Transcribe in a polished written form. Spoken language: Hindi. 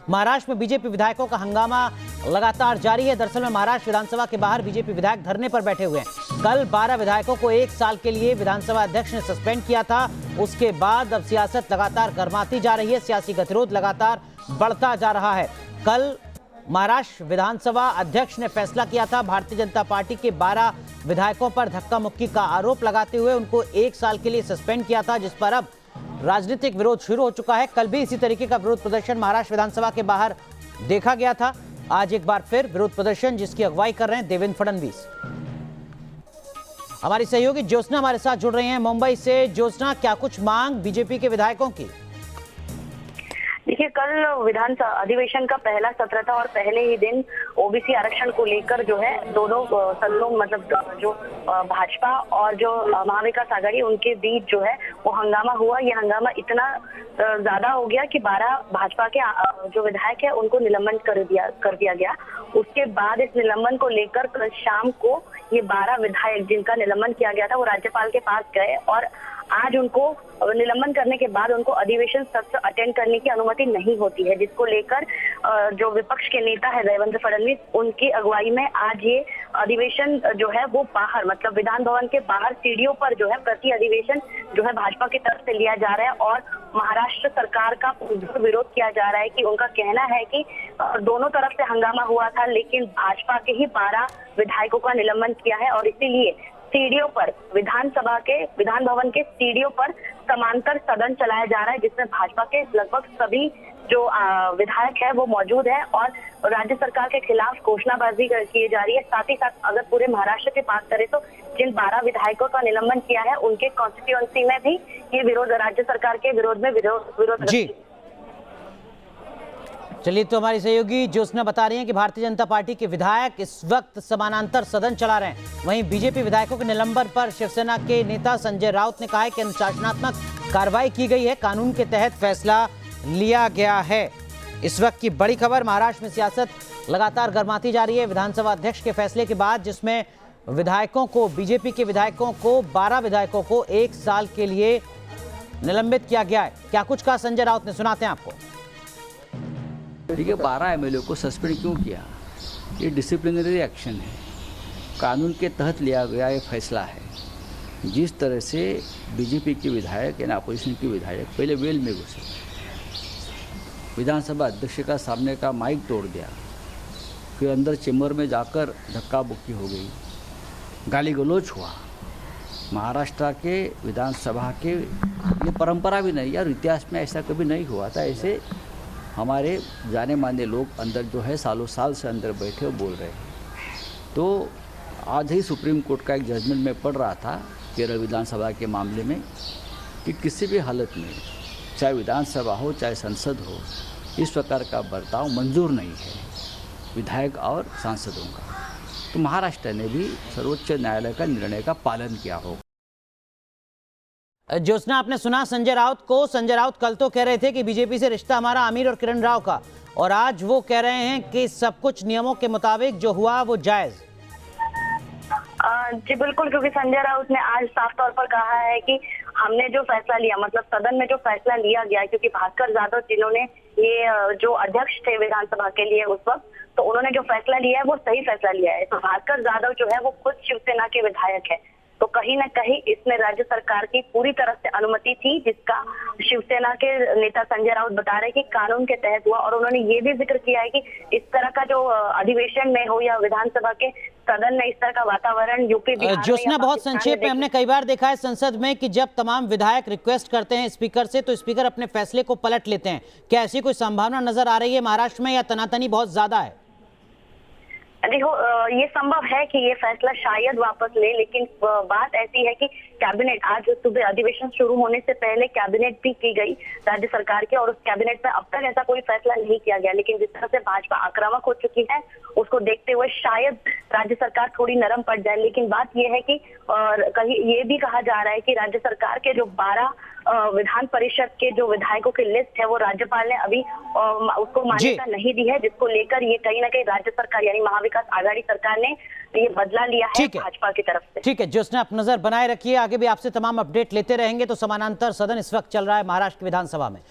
महाराष्ट्र में बीजेपी विधायकों का हंगामा लगातार जारी है। दरअसल में महाराष्ट्र विधानसभा के बाहर बीजेपी विधायक धरने पर बैठे हुए हैं। कल 12 विधायकों को 1 साल के लिए विधानसभा अध्यक्ष ने सस्पेंड किया था। उसके बाद अब सियासत लगातार गर्माती जा रही है, सियासी गतिरोध लगातार बढ़ता जा रहा है। कल महाराष्ट्र विधानसभा अध्यक्ष ने फैसला किया था भारतीय जनता पार्टी के 12 विधायकों पर धक्का मुक्की का आरोप लगाते हुए उनको 1 साल के लिए सस्पेंड किया था, जिस पर अब राजनीतिक विरोध शुरू हो चुका है। कल भी इसी तरीके का विरोध प्रदर्शन महाराष्ट्र विधानसभा के बाहर देखा गया था। आज एक बार फिर विरोध प्रदर्शन जिसकी अगुवाई कर रहे हैं देवेंद्र फडणवीस। हमारी सहयोगी ज्योत्सना हमारे साथ जुड़ रही हैं मुंबई से। ज्योत्सना, क्या कुछ मांग बीजेपी के विधायकों की? देखिए, कल विधानसभा अधिवेशन का पहला सत्र था और पहले ही दिन ओबीसी आरक्षण को लेकर जो है दोनों सदनों मतलब जो भाजपा और जो महाविकास आघाड़ी उनके बीच जो है वो हंगामा हुआ। ये हंगामा इतना ज्यादा हो गया कि 12 भाजपा के जो विधायक है उनको निलंबन कर दिया गया। उसके बाद इस निलंबन को लेकर कल शाम को ये 12 विधायक जिनका निलंबन किया गया था वो राज्यपाल के पास गए और आज उनको निलंबन करने के बाद उनको अधिवेशन सत्र अटेंड करने की अनुमति नहीं होती है, जिसको लेकर जो विपक्ष के नेता है देवेंद्र फडणवीस उनकी अगुवाई में आज ये अधिवेशन जो है वो बाहर मतलब विधान भवन के बाहर सीढ़ियों पर जो है प्रति अधिवेशन जो है भाजपा की तरफ से लिया जा रहा है और महाराष्ट्र सरकार का विरोध किया जा रहा है कि उनका कहना है कि दोनों तरफ से हंगामा हुआ था लेकिन भाजपा के ही 12 विधायकों का निलंबन किया है और इसीलिए सीढ़ियों पर विधान भवन के सीढ़ियों पर समांतर सदन चलाया जा रहा है, जिसमें भाजपा के लगभग सभी जो विधायक है वो मौजूद है और राज्य सरकार के खिलाफ घोषणाबाजी की जा रही है। साथ ही साथ अगर पूरे महाराष्ट्र की बात करें तो जिन 12 विधायकों का निलंबन किया है उनके कॉन्स्टिट्यूएंसी में भी ये विरोध राज्य सरकार के विरोध में विरोध जी। चलिए, तो हमारी सहयोगी ज्योत्सना बता रही हैं कि भारतीय जनता पार्टी के विधायक इस वक्त समानांतर सदन चला रहे हैं। वहीं बीजेपी विधायकों के निलंबन पर शिवसेना के नेता संजय राउत ने कहा है कि अनुशासनात्मक कार्रवाई की गई है, कानून के तहत फैसला लिया गया है। इस वक्त की बड़ी खबर, महाराष्ट्र में सियासत लगातार गर्माती जा रही है विधानसभा अध्यक्ष के फैसले के बाद, जिसमें विधायकों को बीजेपी के विधायकों को 12 विधायकों को 1 साल के लिए निलंबित किया गया है। क्या कुछ कहा संजय राउत ने, सुनाते हैं आपको। ठीक है, 12 एमएलए को सस्पेंड क्यों किया? ये डिसिप्लिनरी एक्शन है, कानून के तहत लिया गया ये फैसला है। जिस तरह से बीजेपी के विधायक यानी अपोजिशन के विधायक पहले वेल में घुसे, विधानसभा अध्यक्ष का सामने का माइक तोड़ दिया, फिर अंदर चेम्बर में जाकर धक्का बुक्की हो गई, गाली गलौज हुआ। महाराष्ट्र के विधानसभा के ये परंपरा भी नहीं यार, इतिहास में ऐसा कभी नहीं हुआ था। ऐसे हमारे जाने माने लोग अंदर जो है सालों साल से अंदर बैठे और बोल रहे हैं। तो आज ही सुप्रीम कोर्ट का एक जजमेंट में पढ़ रहा था केरल विधानसभा के मामले में कि किसी भी हालत में चाहे विधानसभा हो चाहे संसद हो, इस प्रकार का बर्ताव मंजूर नहीं है विधायक और सांसदों का। तो महाराष्ट्र ने भी सर्वोच्च न्यायालय का निर्णय का पालन किया होगा। ज्योत्सना, आपने सुना संजय राउत को। संजय राउत कल तो कह रहे थे कि बीजेपी से रिश्ता हमारा आमिर और किरण राव का, और आज वो कह रहे हैं कि सब कुछ नियमों के मुताबिक जो हुआ वो जायज। जी बिल्कुल, क्योंकि संजय राउत ने आज साफ तौर पर कहा है कि हमने जो फैसला लिया मतलब सदन में जो फैसला लिया गया, क्योंकि भास्कर जाधव जिन्होंने ये जो अध्यक्ष थे विधानसभा के लिए उस वक्त, तो उन्होंने जो फैसला लिया है वो सही फैसला लिया है। तो भास्कर जाधव जो है वो खुद शिवसेना के विधायक है, तो कहीं ना कहीं इसमें राज्य सरकार की पूरी तरह से अनुमति थी, जिसका शिवसेना के नेता संजय राउत बता रहे कि कानून के तहत हुआ। और उन्होंने ये भी जिक्र किया है कि इस तरह का जो अधिवेशन में हो या विधानसभा के सदन में इस तरह का वातावरण यूपी बिहार में ज्योत्सना, बहुत संक्षेप में, हमने कई बार देखा है संसद में कि जब तमाम विधायक रिक्वेस्ट करते हैं स्पीकर से तो स्पीकर अपने फैसले को पलट लेते हैं। क्या ऐसी कोई संभावना नजर आ रही है महाराष्ट्र में, या तनातनी बहुत ज्यादा है? देखो, ये संभव है कि ये फैसला शायद वापस ले, लेकिन बात ऐसी है कि कैबिनेट आज सुबह अधिवेशन शुरू होने से पहले कैबिनेट भी की गई राज्य सरकार की और उस कैबिनेट में अब तक ऐसा कोई फैसला नहीं किया गया। लेकिन जिस तरह से भाजपा आक्रामक हो चुकी है उसको देखते हुए शायद राज्य सरकार थोड़ी नरम पड़ जाए। लेकिन बात यह है कि कहीं ये भी कहा जा रहा है कि राज्य सरकार के जो 12 विधान परिषद के जो विधायकों की लिस्ट है वो राज्यपाल ने अभी उसको मान्यता नहीं दी है, जिसको लेकर ये कहीं ना कहीं राज्य सरकार यानी महाविकास आघाड़ी सरकार ने ये बदला लिया है भाजपा की तरफ से। ठीक है ज्योत्सना, आप नजर बनाए रखिए, आगे भी आपसे तमाम अपडेट लेते रहेंगे। तो समानांतर सदन इस वक्त चल रहा है महाराष्ट्र विधानसभा में।